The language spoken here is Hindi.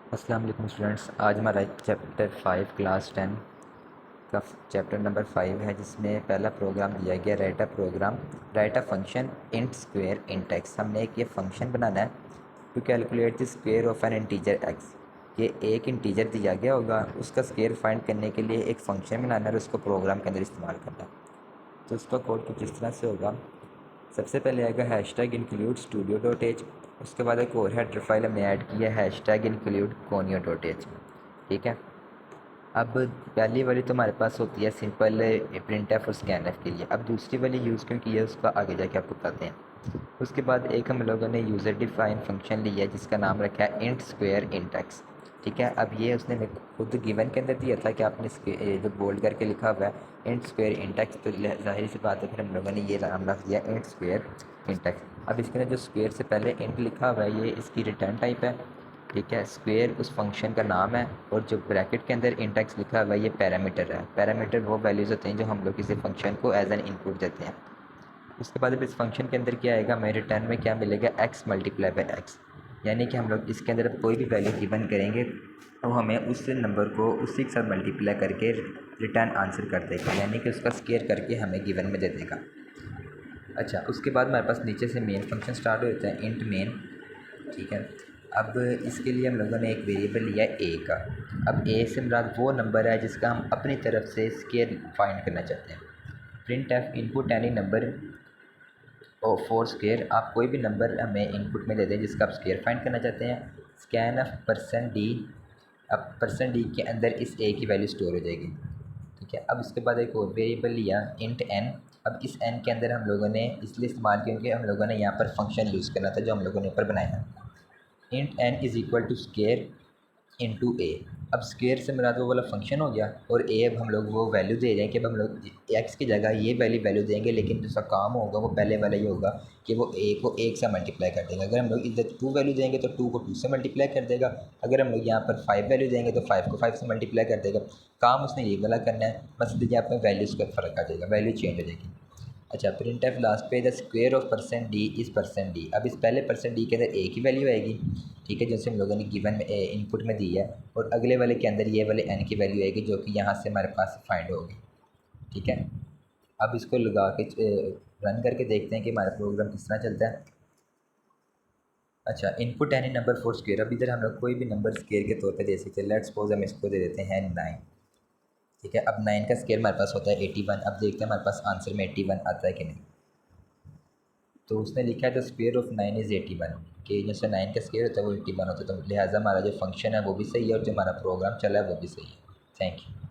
अस्सलाम वालेकुम स्टूडेंट्स। आज हमारा चैप्टर 5 क्लास 10 का चैप्टर नंबर 5 है, जिसमें पहला प्रोग्राम दिया गया write a function int square int x. हमने एक ये फंक्शन बनाना है to calculate the square of an integer x. ये एक इंटीजर दिया गया होगा, उसका स्क्वायर फाइंड करने के लिए एक फ़ंक्शन बनाना है और उसको प्रोग्राम के अंदर इस्तेमाल करना है। तो उसका कोड कुछ इस तरह से होगा। सबसे पहले आएगा hashtag include studio dot H. उसके बाद एक और हेडर फाइल हमने ऐड की है hashtag include conio dot H. ठीक है। अब पहली वाली तो हमारे पास होती है सिंपल प्रिंट एफ और स्कैन एफ के लिए। अब दूसरी वाली यूज़ क्यों की है उसका आगे जाके आपको बताते हैं। उसके बाद एक हम लोगों ने यूज़र डिफाइन फंक्शन लिया है जिसका नाम रखा है इंट स्क्वायर इंट एक्स। ठीक है। अब ये उसने मेरे को खुद गिवन के अंदर दिया था कि आपने जो बोल्ड करके लिखा हुआ है इंट स्क्वायर इंट एक्स, तो ज़ाहिर सी बात है फिर हम लोगों ने ये नाम रख दिया इंट स्क्वायर इंट एक्स। अब इसके अंदर जो स्क्वायर से पहले इंट लिखा हुआ है ये इसकी रिटर्न टाइप है। ठीक है। स्क्वायर उस फंक्शन का नाम है और जो ब्रैकेट के अंदर इंट एक्स लिखा हुआ है ये पैरामीटर है। पैरामीटर वो वैल्यूज़ होते हैं जो हम लोग किसी फंक्शन को एज एन इनपुट देते हैं। उसके बाद अब इस फंक्शन के अंदर क्या आएगा, हमें रिटर्न में क्या मिलेगा, एक्स मल्टीप्लाई बाई एक्स। यानी कि हम लोग इसके अंदर कोई भी वैल्यू गिवन करेंगे तो हमें उस नंबर को उसी के साथ मल्टीप्लाई करके रिटर्न आंसर कर देगा, यानी कि उसका स्क्वायर करके हमें गिवन में दे देगा। अच्छा, उसके बाद हमारे पास नीचे से मेन फंक्शन स्टार्ट हो जाता है, इंट मेन। ठीक है। अब इसके लिए हम लोगों ने एक वेरिएबल लिया है ए का। अब ए से मुराद वो नंबर है जिसका हम अपनी तरफ से स्क्वायर फाइंड करना चाहते हैं। Print F input any number और फोर स्क्वायर, आप कोई भी नंबर हमें इनपुट में दे दें जिसका आप स्क्वायर फाइंड करना चाहते हैं। Scan of percent D. अब परसेंट डी के अंदर इस ए की वैल्यू स्टोर हो जाएगी। ठीक है। अब इसके बाद एक और वेरिएबल लिया इंट एन। अब इस एन के अंदर हम लोगों ने इसलिए इस्तेमाल किया क्योंकि हम लोगों ने यहाँ पर फंक्शन यूज़ करना था जो हम लोगों ने ऊपर बनाया है। इंट n is equal to square into a. अब स्क्वायर से मेरा वो वाला फंक्शन हो गया और ए अब हम लोग वो वैल्यू दे रहे हैं कि अब हम लोग एक्स की जगह ये वैल्यू देंगे, लेकिन जिसका काम होगा वो पहले वाला ये होगा कि वो ए को एक से मल्टीप्लाई कर देगा। अगर हम लोग इधर टू वैल्यू देंगे तो टू को टू से मल्टीप्लाई कर देगा। अगर हम लोग यहाँ पर फाइव वैल्यू देंगे तो फाइव को फाइव से मल्टीप्लाई कर देगा। काम उसने ये वाला करना है, बस यहाँ पर वैल्यूज़ का फ़र्क आ जाएगा, वैल्यू चेंज हो जाएगी। अच्छा, प्रिंट एफ लास्ट पे the square of percent D is percent D. अब इस पहले परसेंट डी के अंदर ए की वैल्यू आएगी। ठीक है, जैसे हम लोगों ने गिवन में इनपुट में दी है, और अगले वाले के अंदर ये वाले एन की वैल्यू आएगी जो कि यहाँ से हमारे पास फाइंड होगी। ठीक है। अब इसको लगा के रन करके देखते हैं कि हमारा प्रोग्राम किस तरह चलता है। अच्छा, input any number four square. अब इधर हम लोग कोई भी नंबर स्क्वायर के तौर पे दे सकते हैं। लेट्स सपोज हम इसको दे देते हैं 9। ठीक है। अब 9 का स्क्वायर हमारे पास होता है 81। अब देखते हैं हमारे पास आंसर में 81 आता है कि नहीं। तो उसने लिखा है द स्क्वायर ऑफ 9 इज़ 81, कि जैसे 9 का स्क्वायर होता है वो 81 होता है। तो लिहाजा हमारा जो फंक्शन है वो भी सही है और जो हमारा प्रोग्राम चला है वो भी सही है। Thank you.